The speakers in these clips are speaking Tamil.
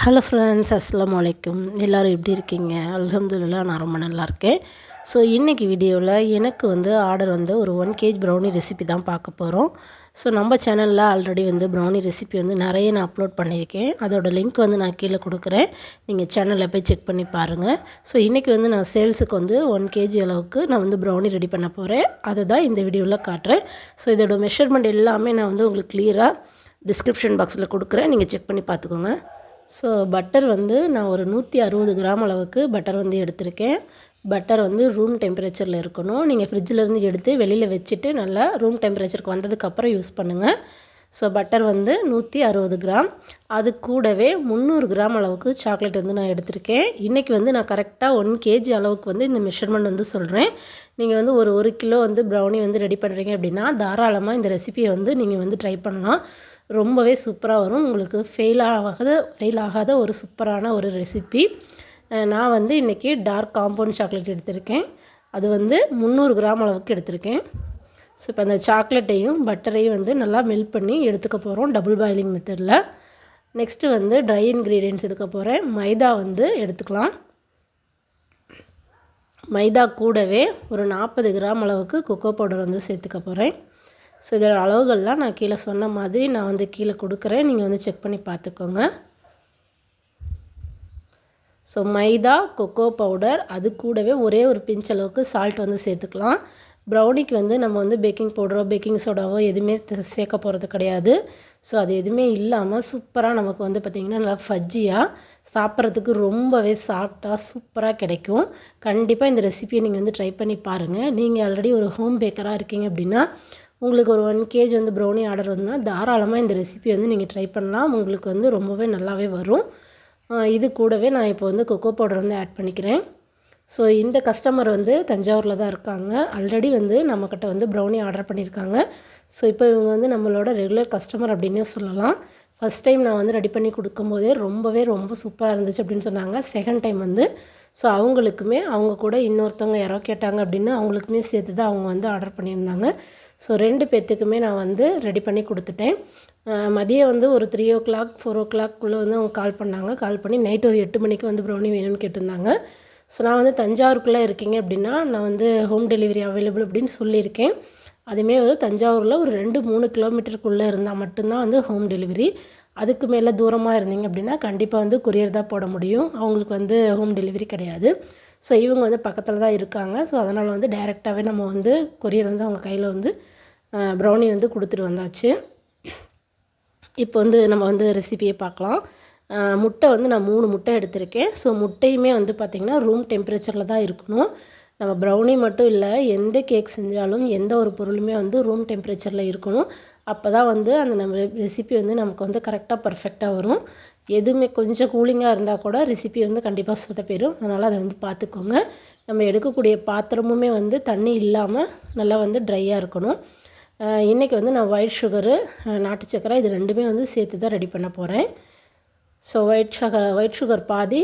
ஹலோ ஃப்ரெண்ட்ஸ், அஸ்ஸலாமு அலைக்கும். எல்லோரும் எப்படி இருக்கீங்க? அல்ஹம்துலில்லாஹ், நான் ரொம்ப நல்லா இருக்கேன். ஸோ இன்றைக்கி வீடியோவில் எனக்கு ஆர்டர் ஒரு 1 kg ப்ரௌனி ரெசிபி தான் பார்க்க போகிறோம். ஸோ நம்ம சேனலில் ஆல்ரெடி ப்ரௌனி ரெசிபி நிறைய நான் அப்லோட் பண்ணியிருக்கேன். அதோட லிங்க் நான் கீழே கொடுக்குறேன். நீங்கள் சேனலில் போய் செக் பண்ணி பாருங்கள். ஸோ இன்றைக்கி நான் சேல்ஸுக்கு 1 kg அளவுக்கு நான் ப்ரௌனி ரெடி பண்ண போகிறேன். அதை தான் இந்த வீடியோவில் காட்டுறேன். ஸோ இதோட மெஷர்மெண்ட் எல்லாமே நான் உங்களுக்கு கிளியராக டிஸ்கிரிப்ஷன் பாக்ஸில் கொடுக்குறேன். நீங்கள் செக் பண்ணி பார்த்துக்கோங்க. ஸோ பட்டர் நான் ஒரு 160 கிராம் அளவுக்கு பட்டர் எடுத்திருக்கேன். பட்டர் ரூம் டெம்பரேச்சரில் இருக்கணும். நீங்கள் ஃப்ரிட்ஜிலேருந்து எடுத்து வெளியில் வச்சுட்டு நல்லா ரூம் டெம்பரேச்சருக்கு வந்ததுக்கப்புறம் யூஸ் பண்ணுங்கள். So butter 160 gram. அது கூடவே 300 கிராம் அளவுக்கு சாக்லேட் நான் எடுத்திருக்கேன். இன்றைக்கி நான் கரெக்டாக 1 kg அளவுக்கு இந்த மெஷர்மெண்ட் சொல்கிறேன். நீங்கள் ஒரு கிலோ ப்ரௌனி ரெடி பண்ணுறீங்க அப்படின்னா தாராளமாக இந்த ரெசிபியை நீங்கள் ட்ரை பண்ணலாம். ரொம்பவே சூப்பராக வரும். உங்களுக்கு ஃபெயில் ஆகாத ஒரு சூப்பரான ஒரு ரெசிபி. நான் இன்றைக்கி டார்க் காம்பவுண்ட் சாக்லேட் எடுத்திருக்கேன். அது 300 கிராம் அளவுக்கு எடுத்திருக்கேன். ஸோ இப்போ அந்த சாக்லேட்டையும் பட்டரையும் நல்லா மெல்ட் பண்ணி எடுத்துக்க போகிறோம் டபுள் பாயிலிங் மெத்தடில். நெக்ஸ்ட்டு ட்ரை இன்க்ரீடியன்ட்ஸ் எடுக்க போகிறேன். மைதா எடுத்துக்கலாம். மைதா கூடவே ஒரு 40 கிராம் அளவுக்கு கொக்கோ பவுடர் சேர்த்துக்க போகிறேன். ஸோ இதோட அளவுகள்லாம் நான் கீழே சொன்ன மாதிரி நான் கீழே கொடுக்குறேன். நீங்கள் செக் பண்ணி பார்த்துக்கோங்க. ஸோ மைதா, கொக்கோ பவுடர், அது கூடவே ஒரே ஒரு பிஞ்ச் அளவுக்கு சால்ட் சேர்த்துக்கலாம். ப்ரௌனிக்கு நம்ம பேக்கிங் பவுடரோ பேக்கிங் சோடாவோ எதுவுமே சேர்க்க போகிறது கிடையாது. ஸோ அது எதுவுமே இல்லாமல் சூப்பராக நமக்கு பார்த்திங்கன்னா நல்லா ஃபஜ்ஜியாக சாப்பிட்றதுக்கு ரொம்பவே சாஃப்டாக சூப்பராக கிடைக்கும். கண்டிப்பாக இந்த ரெசிபியை நீங்கள் ட்ரை பண்ணி பாருங்கள். நீங்கள் ஆல்ரெடி ஒரு ஹோம் பேக்கராக இருக்கீங்க அப்படின்னா உங்களுக்கு ஒரு 1 kg ப்ரௌனி ஆர்டர் தாராளமாக இந்த ரெசிபி நீங்கள் ட்ரை பண்ணலாம். உங்களுக்கு ரொம்பவே நல்லாவே வரும். இது கூடவே நான் இப்போ கொக்கோ பவுடர் ஆட் பண்ணிக்கிறேன். ஸோ இந்த கஸ்டமர் தஞ்சாவூரில் தான் இருக்காங்க. ஆல்ரெடி நம்மக்கிட்ட ப்ரௌனி ஆர்டர் பண்ணியிருக்காங்க. ஸோ இப்போ இவங்க நம்மளோட ரெகுலர் கஸ்டமர் அப்படின்னே சொல்லலாம். ஃபஸ்ட் டைம் நான் ரெடி பண்ணி கொடுக்கும்போதே ரொம்ப சூப்பராக இருந்துச்சு அப்படின்னு சொன்னாங்க. செகண்ட் டைம் ஸோ அவங்களுக்குமே அவங்க கூட இன்னொருத்தவங்க யாரோ கேட்டாங்க அப்படின்னு அவங்களுக்குமே சேர்த்து தான் அவங்க ஆர்டர் பண்ணியிருந்தாங்க. ஸோ 2 பேர்த்துக்குமே நான் ரெடி பண்ணி கொடுத்துட்டேன். மதியம் ஒரு 3 o'clock 4 o'clockக்குள்ளே அவங்க கால் பண்ணாங்க. கால் பண்ணி நைட் ஒரு 8 மணிக்கு ப்ரௌனி வேணும்னு கேட்டிருந்தாங்க. ஸோ நான் தஞ்சாவூருக்குள்ளே இருக்கீங்க அப்படின்னா நான் ஹோம் டெலிவரி அவைலபிள் அப்படின்னு சொல்லியிருக்கேன். அதுவுமே தஞ்சாவூரில் ஒரு 2-3 கிலோமீட்டருக்குள்ளே இருந்தால் மட்டும்தான் ஹோம் டெலிவரி. அதுக்கு மேலே தூரமாக இருந்தீங்க அப்படின்னா கண்டிப்பாக கொரியர் தான் போட முடியும். அவங்களுக்கு ஹோம் டெலிவரி கிடையாது. ஸோ இவங்க பக்கத்தில் தான் இருக்காங்க. ஸோ அதனால் டைரெக்டாகவே நம்ம கொரியர் அவங்க கையில் ப்ரௌனி கொடுத்துட்டு வந்தாச்சு. இப்போ நம்ம ரெசிபியை பார்க்கலாம். முட்டை நான் 3 முட்டை எடுத்திருக்கேன். ஸோ முட்டையுமே பார்த்திங்கன்னா ரூம் டெம்பரேச்சரில் தான் இருக்கணும். நம்ம ப்ரௌனி மட்டும் இல்லை, எந்த கேக் செஞ்சாலும் எந்த ஒரு பொருளுமே ரூம் டெம்பரேச்சரில் இருக்கணும். அப்போ தான் அந்த நம்ம ரெசிபி நமக்கு கரெக்டாக பர்ஃபெக்டாக வரும். எதுவுமே கொஞ்சம் கூலிங்காக இருந்தால் கூட ரெசிபி கண்டிப்பாக சொதப்பிடும். அதனால் அதை பார்த்துக்கோங்க. நம்ம எடுக்கக்கூடிய பாத்திரமுமே தண்ணி இல்லாமல் நல்லா ட்ரையாக இருக்கணும். இன்றைக்கி நான் ஒயிட் சுகரு, நாட்டு சக்கரை இது 2மே சேர்த்து தான் ரெடி பண்ண போகிறேன். ஸோ ஒயிட் சுகர் பாதி,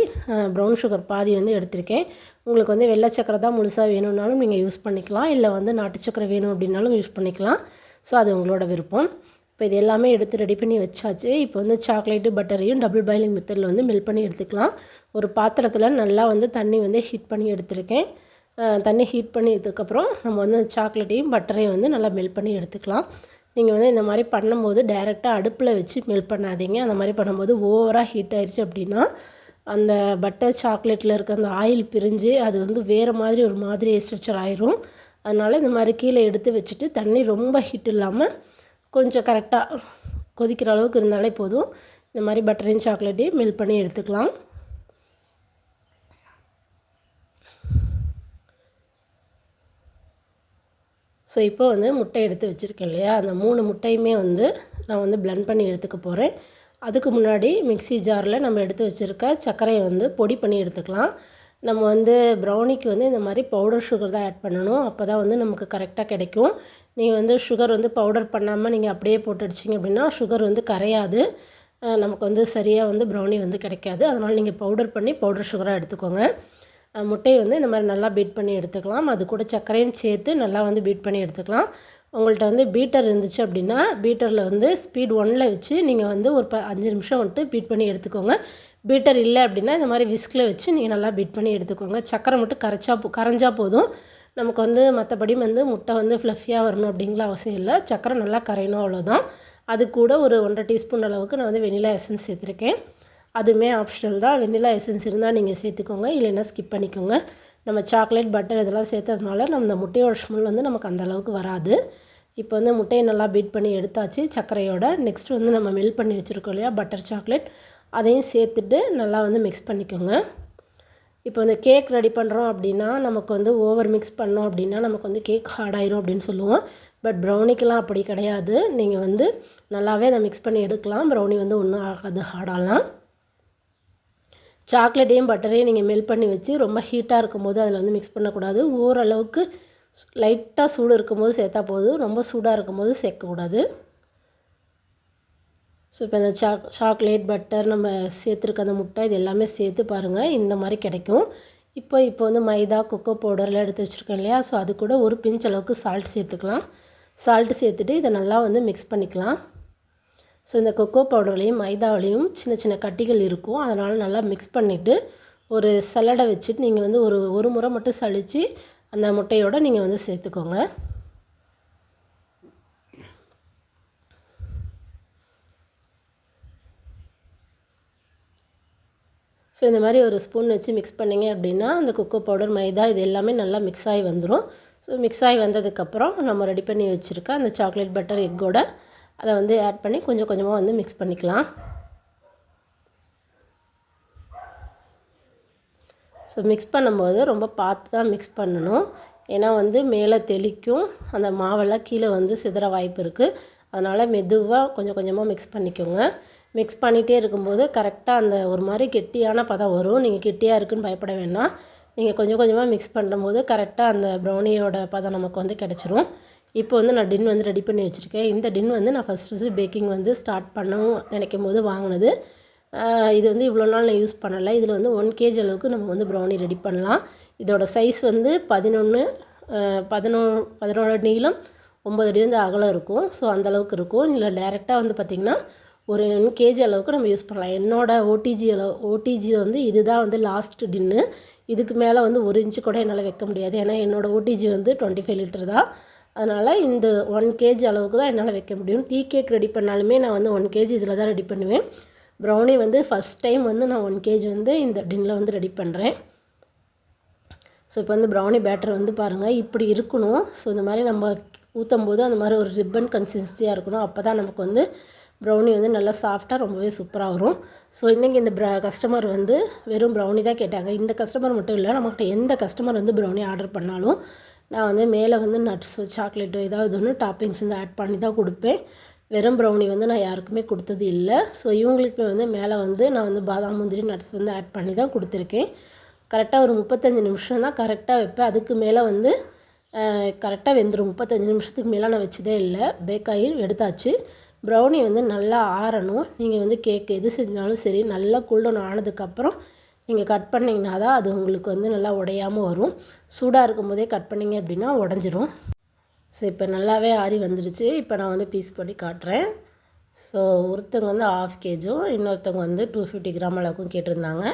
ப்ரௌன் சுகர் பாதி எடுத்திருக்கேன். உங்களுக்கு வெள்ளை சக்கரை தான் முழுசாக வேணும்னாலும் நீங்கள் யூஸ் பண்ணிக்கலாம். இல்லை நாட்டு சக்கரை வேணும் அப்படின்னாலும் யூஸ் பண்ணிக்கலாம். ஸோ அது உங்களோட விருப்பம். இப்போ இது எல்லாமே எடுத்து ரெடி பண்ணி வச்சாச்சு. இப்போ சாக்லேட்டு பட்டரையும் டபுள் பாயிலிங் மெத்தடில் மெல்ட் பண்ணி எடுத்துக்கலாம். ஒரு பாத்திரத்தில் நல்லா தண்ணி ஹீட் பண்ணி எடுத்திருக்கேன். தண்ணி ஹீட் பண்ணியதுக்கப்புறம் நம்ம சாக்லேட்டையும் பட்டரையும் நல்லா மெல்ட் பண்ணி எடுத்துக்கலாம். நீங்கள் இந்த மாதிரி பண்ணும்போது டைரெக்டாக அடுப்பில் வச்சு மெல்ட் பண்ணாதீங்க. அந்த மாதிரி பண்ணும்போது ஓவராக ஹீட் ஆயிடுச்சு அப்படின்னா அந்த பட்டர் சாக்லேட்டில் இருக்க அந்த ஆயில் பிரிஞ்சு அது வேறு மாதிரி ஒரு மாதிரி ஸ்ட்ரக்சர் ஆயிரும். அதனால் இந்த மாதிரி கீழே எடுத்து வச்சுட்டு தண்ணி ரொம்ப ஹீட் இல்லாமல் கொஞ்சம் கரெக்டாக கொதிக்கிற அளவுக்கு இருந்தாலே போதும். இந்த மாதிரி பட்டரையும் சாக்லேட்டையும் மெல்ட் பண்ணி எடுத்துக்கலாம். ஸோ இப்போ முட்டை எடுத்து வச்சுருக்கேன் இல்லையா, அந்த 3 முட்டையுமே நான் பிளெண்ட் பண்ணி எடுத்துக்க போகிறேன். அதுக்கு முன்னாடி மிக்ஸி ஜாரில் நம்ம எடுத்து வச்சுருக்க சர்க்கரையை பொடி பண்ணி எடுத்துக்கலாம். நம்ம ப்ரௌனிக்கு இந்த மாதிரி பவுடர் சுகர் தான் ஆட் பண்ணணும். அப்போ தான் நமக்கு கரெக்டாக கிடைக்கும். நீங்கள் சுகர் பவுடர் பண்ணாமல் நீங்கள் அப்படியே போட்டு அடிச்சிங்க அப்படின்னா சுகர் கரையாது. நமக்கு சரியாக ப்ரௌனி கிடைக்காது. அதனால் நீங்கள் பவுடர் பண்ணி பவுடர் சுகராக எடுத்துக்கோங்க. முட்டையை இந்த மாதிரி நல்லா பீட் பண்ணி எடுத்துக்கலாம். அது கூட சர்க்கரையும் சேர்த்து நல்லா பீட் பண்ணி எடுத்துக்கலாம். உங்கள்கிட்ட வந்து பீட்டர் இருந்துச்சு அப்படின்னா பீட்டரில் வந்து ஸ்பீட் 1ல் வச்சு நீங்கள் வந்து ஒரு 5 நிமிஷம் வந்துட்டு பீட் பண்ணி எடுத்துக்கோங்க. பீட்டர் இல்லை அப்படின்னா இந்த மாதிரி விஸ்கில் வச்சு நீங்கள் நல்லா பீட் பண்ணி எடுத்துக்கோங்க. சக்கரை மட்டும் கரைஞ்சா போதும். நமக்கு வந்து மற்றபடி வந்து முட்டை வந்து ஃப்ளஃபியாக வரணும் அப்படிங்கிற அவசியம் இல்லை. சக்கரை நல்லா கரையணும் அவ்வளோதான். அது கூட ஒரு 1.5 டீஸ்பூன் அளவுக்கு நான் வந்து வெனிலா எசன்ஸ் சேர்த்துருக்கேன். அதுவுமே ஆப்ஷனல் தான். வெனிலா எசன்ஸ் இருந்தால் நீங்கள் சேர்த்துக்கோங்க, இல்லைன்னா ஸ்கிப் பண்ணிக்கோங்க. நம்ம சாக்லேட் பட்டர் இதெல்லாம் சேர்த்ததுனால நம்ம இந்த முட்டையோட ஸ்மெல் வந்து நமக்கு அந்த அளவுக்கு வராது. இப்போ வந்து முட்டையை நல்லா பீட் பண்ணி எடுத்தாச்சு சர்க்கரையோட. நெக்ஸ்ட் வந்து நம்ம மெல்ட் பண்ணி வச்சுருக்கோம் இல்லையா பட்டர் சாக்லேட், அதையும் சேர்த்துட்டு நல்லா வந்து மிக்ஸ் பண்ணிக்கோங்க. இப்போ வந்து கேக் ரெடி பண்ணுறோம் அப்படின்னா நமக்கு வந்து ஓவர் மிக்ஸ் பண்ணோம் அப்படின்னா நமக்கு வந்து கேக் ஹார்டாயிரும் அப்படின்னு சொல்லுவோம். பட் ப்ரௌனிக்கெலாம் அப்படி கிடையாது. நீங்கள் வந்து நல்லாவே அதை மிக்ஸ் பண்ணி எடுக்கலாம். ப்ரௌனி வந்து ஒன்றும் ஆகாது ஹார்டாலாம். சாக்லேட்டையும் பட்டரையும் நீங்கள் மெல்ட் பண்ணி வச்சு ரொம்ப ஹீட்டாக இருக்கும்போது அதில் வந்து மிக்ஸ் பண்ணக்கூடாது. ஓரளவுக்கு லைட்டாக சூடு இருக்கும்போது சேர்த்தா போதும். ரொம்ப சூடாக இருக்கும்போது சேர்க்கக்கூடாது. ஸோ இப்போ இந்த சாக்லேட் பட்டர் நம்ம சேர்த்துருக்க அந்த முட்டை இது எல்லாமே சேர்த்து பாருங்கள், இந்த மாதிரி கிடைக்கும். இப்போ வந்து மைதா கொக்கோ பவுடர்லாம் எடுத்து வச்சுருக்கேன் இல்லையா, ஸோ அது கூட ஒரு பிஞ்ச் அளவுக்கு சால்ட் சேர்த்துக்கலாம். சால்ட்டு சேர்த்துட்டு இதை நல்லா வந்து மிக்ஸ் பண்ணிக்கலாம். ஸோ இந்த கொக்கோ பவுடர்லேயும் மைதாவிலையும் சின்ன சின்ன கட்டிகள் இருக்கும். அதனால் நல்லா மிக்ஸ் பண்ணிவிட்டு ஒரு சல்லடை வச்சுட்டு நீங்கள் வந்து ஒரு முறை மட்டும் சலித்து அந்த முட்டையோடு நீங்கள் வந்து சேர்த்துக்கோங்க. ஸோ இந்த மாதிரி ஒரு ஸ்பூன் வச்சு மிக்ஸ் பண்ணிங்க அப்படின்னா அந்த கொக்கோ பவுடர் மைதா இது எல்லாமே நல்லா மிக்ஸ் ஆகி வந்துடும். ஸோ மிக்ஸ் ஆகி வந்ததுக்கப்புறம் நம்ம ரெடி பண்ணி வச்சுருக்க அந்த சாக்லேட் பட்டர் எக்கோட அதை வந்து ஆட் பண்ணி கொஞ்சம் கொஞ்சமாக வந்து மிக்ஸ் பண்ணிக்கலாம். ஸோ மிக்ஸ் பண்ணும்போது ரொம்ப பார்த்து தான் மிக்ஸ் பண்ணணும். ஏன்னா வந்து மேலே தெளிக்கும், அந்த மாவெல்லாம் கீழே வந்து சிதற வாய்ப்பு இருக்குது. அதனால் மெதுவாக கொஞ்சம் கொஞ்சமாக மிக்ஸ் பண்ணிக்கோங்க. மிக்ஸ் பண்ணிகிட்டே இருக்கும்போது கரெக்டாக அந்த ஒரு மாதிரி கெட்டியான பதம் வரும். நீங்கள் கெட்டியாக இருக்குதுன்னு பயப்பட வேண்டாம். நீங்கள் கொஞ்சம் கொஞ்சமாக மிக்ஸ் பண்ணும்போது கரெக்டாக அந்த ப்ரௌனியோட பதம் நமக்கு வந்து கிடச்சிரும். இப்போ வந்து நான் டின் வந்து ரெடி பண்ணி வச்சுருக்கேன். இந்த டின் வந்து நான் ஃபஸ்ட்டு பேக்கிங் வந்து ஸ்டார்ட் பண்ணவும் நினைக்கும் போது வாங்கினது. இது வந்து இவ்வளோ நாள் நான் யூஸ் பண்ணலை. இதில் வந்து 1 kg அளவுக்கு நம்ம வந்து ப்ரௌனி ரெடி பண்ணலாம். இதோட சைஸ் வந்து 11 நீளம் 9 அடி வந்து அகலம் இருக்கும். ஸோ அந்தளவுக்கு இருக்கும். இல்லை டேரெக்டாக வந்து பார்த்திங்கன்னா ஒரு 1 kg அளவுக்கு நம்ம யூஸ் பண்ணலாம். என்னோடய ஓடிஜியில் வந்து இதுதான் வந்து லாஸ்ட் டின்னு. இதுக்கு மேலே வந்து 1 இன்ச்சு கூட என்னால் வைக்க முடியாது. ஏன்னா என்னோடய ஓடிஜி வந்து 25 லிட்டர் தான். அதனால் இந்த 1 kg அளவுக்கு தான் என்னால் வைக்க முடியும். டீ கேக் ரெடி பண்ணாலுமே நான் வந்து 1 kg இதில் தான் ரெடி பண்ணுவேன். ப்ரௌனி வந்து ஃபஸ்ட் டைம் வந்து நான் 1 kg வந்து இந்த டின்னில் வந்து ரெடி பண்ணுறேன். ஸோ இப்போ வந்து ப்ரௌனி பேட்டர் வந்து பாருங்கள் இப்படி இருக்கணும். ஸோ இந்த மாதிரி நம்ம ஊற்றும் போது அந்த மாதிரி ஒரு ரிப்பன் கன்சிஸ்டன்சியாக இருக்கணும். அப்போ தான் நமக்கு வந்து ப்ரௌனி வந்து நல்லா சாஃப்டாக ரொம்பவே சூப்பராக வரும். ஸோ இன்றைக்கி இந்த கஸ்டமர் வந்து வெறும் ப்ரௌனி தான் கேட்டாங்க. இந்த கஸ்டமர் மட்டும் இல்லை, நம்மகிட்ட எந்த கஸ்டமர் வந்து ப்ரௌனி ஆர்டர் பண்ணாலும் நான் வந்து மேலே வந்து நட்ஸோ சாக்லேட்டோ ஏதாவது ஒன்று டாப்பிங்ஸ் வந்து ஆட் பண்ணி தான் கொடுப்பேன். வெறும் ப்ரௌனி வந்து நான் யாருக்குமே கொடுத்தது இல்லை. ஸோ இவங்களுக்குமே வந்து மேலே வந்து நான் வந்து பாதாம் முந்திரி நட்ஸ் வந்து ஆட் பண்ணி தான் கொடுத்துருக்கேன். கரெக்டாக ஒரு 35 நிமிஷம் தான் கரெக்டாக வைப்பேன். அதுக்கு மேலே வந்து கரெக்டாக வெந்துடும். 35 நிமிஷத்துக்கு மேலே நான் வச்சதே இல்லை. பேக்காகி எடுத்தாச்சு. ப்ரௌனி வந்து நல்லா ஆறணும். நீங்கள் வந்து கேக் எது செஞ்சாலும் சரி நல்லா கூல்டவுன் ஆனதுக்கப்புறம் நீங்கள் கட் பண்ணிங்கன்னா தான் அது உங்களுக்கு வந்து நல்லா உடையாமல் வரும். சூடாக இருக்கும்போதே கட் பண்ணிங்க அப்படின்னா உடஞ்சிரும். ஸோ இப்போ நல்லாவே ஆறி வந்துடுச்சு. இப்போ நான் வந்து பீஸ் பண்ணி காட்டுறேன். ஸோ ஒருத்தவங்க வந்து 1/2 kg, இன்னொருத்தவங்க வந்து 250 கிராம் அளவுக்கும் கேட்டிருந்தாங்க.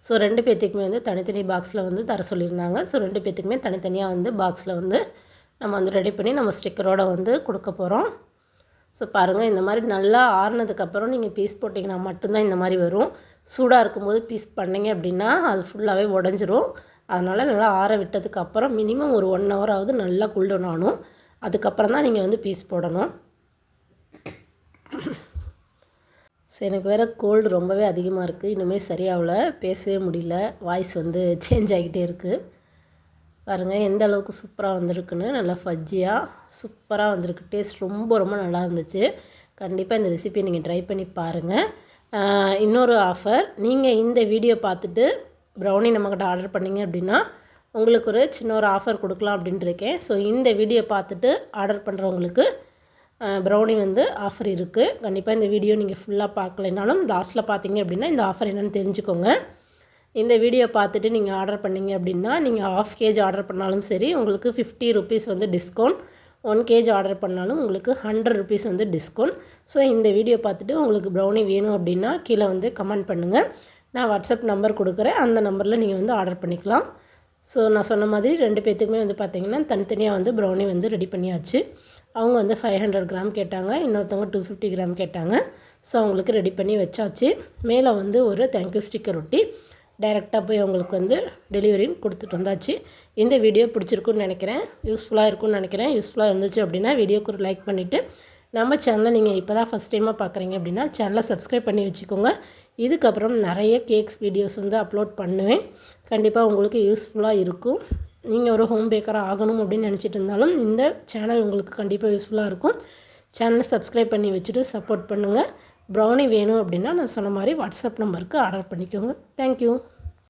ஸோ 2 பேர்த்துக்குமே வந்து தனித்தனி பாக்ஸில் வந்து தர சொல்லியிருந்தாங்க. ஸோ 2 பேர்த்துக்குமே தனித்தனியாக வந்து பாக்ஸில் வந்து நம்ம வந்து ரெடி பண்ணி நம்ம ஸ்டிக்கரோடு வந்து கொடுக்க போகிறோம். ஸோ பாருங்கள், இந்த மாதிரி நல்லா ஆறுனதுக்கப்புறம் நீங்கள் பீஸ் போட்டிங்கன்னா மட்டும்தான் இந்த மாதிரி வரும். சூடாக இருக்கும்போது பீஸ் பண்ணிங்க அப்படின்னா அது ஃபுல்லாகவே உடஞ்சிரும். அதனால் நல்லா ஆற விட்டதுக்கப்புறம் மினிமம் ஒரு 1 hour ஆகுது நல்லா கூல்டவுன் ஆகணும். அதுக்கப்புறம் தான் நீங்கள் வந்து பீஸ் போடணும். ஸோ எனக்கு வேறு கோல்டு ரொம்பவே அதிகமாக இருக்குது. இன்னுமே சரியாகல, பேசவே முடியல, வாய்ஸ் வந்து சேஞ்ச் ஆகிக்கிட்டே இருக்குது. பாருங்கள் எந்த அளவுக்கு சூப்பராக வந்திருக்குன்னு. நல்லா ஃபஜ்ஜியாக சூப்பராக வந்திருக்கு. டேஸ்ட் ரொம்ப ரொம்ப நல்லா இருந்துச்சு. கண்டிப்பாக இந்த ரெசிபி நீங்கள் ட்ரை பண்ணி பாருங்கள். இன்னொரு ஆஃபர், நீங்கள் இந்த வீடியோ பார்த்துட்டு ப்ரௌனி நம்மக்கிட்ட ஆர்டர் பண்ணிங்க அப்படின்னா உங்களுக்கு ஒரு சின்ன ஒரு ஆஃபர் கொடுக்கலாம் அப்படின்ட்டு இருக்கேன். ஸோ இந்த வீடியோ பார்த்துட்டு ஆர்டர் பண்ணுறவங்களுக்கு ப்ரௌனி வந்து ஆஃபர் இருக்குது. கண்டிப்பாக இந்த வீடியோ நீங்கள் ஃபுல்லாக பார்க்கலைனாலும் லாஸ்ட்டில் பார்த்தீங்க அப்படின்னா இந்த ஆஃபர் என்னென்னு தெரிஞ்சுக்கோங்க. இந்த வீடியோ பார்த்துட்டு நீங்கள் ஆர்டர் பண்ணிங்க அப்படின்னா நீங்கள் 1/2 kg ஆர்டர் பண்ணாலும் சரி உங்களுக்கு 50 rupees வந்து டிஸ்கவுண்ட். 1 kg ஆர்டர் பண்ணாலும் உங்களுக்கு 100 rupees வந்து டிஸ்கவுண்ட். ஸோ இந்த வீடியோ பார்த்துட்டு உங்களுக்கு ப்ரௌனி வேணும் அப்படின்னா கீழே வந்து கமெண்ட் பண்ணுங்கள். நான் வாட்ஸ்அப் நம்பர் கொடுக்குறேன், அந்த நம்பரில் நீங்கள் வந்து ஆர்டர் பண்ணிக்கலாம். ஸோ நான் சொன்ன மாதிரி 2 பேர்த்துக்குமே வந்து பார்த்திங்கன்னா தனித்தனியாக வந்து ப்ரௌனி வந்து ரெடி பண்ணியாச்சு. அவங்க வந்து 500 கிராம் கேட்டாங்க, இன்னொருத்தவங்க 250 கிராம் கேட்டாங்க. ஸோ அவங்களுக்கு ரெடி பண்ணி வச்சாச்சு. மேலே வந்து ஒரு தேங்க்யூ ஸ்டிக்கர் ஒட்டி டைரெக்டாக போய் அவங்களுக்கு வந்து டெலிவரியும் கொடுத்துட்டு வந்தாச்சு. இந்த வீடியோ பிடிச்சிருக்குன்னு நினைக்கிறேன், யூஸ்ஃபுல்லாக இருக்கும்னு நினைக்கிறேன். யூஸ்ஃபுல்லாக இருந்துச்சு அப்படின்னா வீடியோக்கு ஒரு லைக் பண்ணிவிட்டு, நம்ம சேனலை நீங்கள் இப்போ தான் ஃபஸ்ட் டைமாக பார்க்குறீங்க அப்படின்னா சேனலை சப்ஸ்கிரைப் பண்ணி வச்சுக்கோங்க. இதுக்கப்புறம் நிறைய கேக்ஸ் வீடியோஸ் வந்து அப்லோட் பண்ணுவேன். கண்டிப்பாக உங்களுக்கு யூஸ்ஃபுல்லாக இருக்கும். நீங்கள் ஒரு ஹோம் பேக்கராக ஆகணும் அப்படின்னு நினச்சிட்டு இருந்தாலும் இந்த சேனல் உங்களுக்கு கண்டிப்பாக யூஸ்ஃபுல்லாக இருக்கும். சேனலை சப்ஸ்கிரைப் பண்ணி வச்சுட்டு சப்போர்ட் பண்ணுங்கள். ப்ரௌனி வேணும் அப்படின்னா நான் சொன்ன மாதிரி வாட்ஸ்அப் நம்பருக்கு ஆர்டர் பண்ணிக்கோங்க. தேங்க்யூ.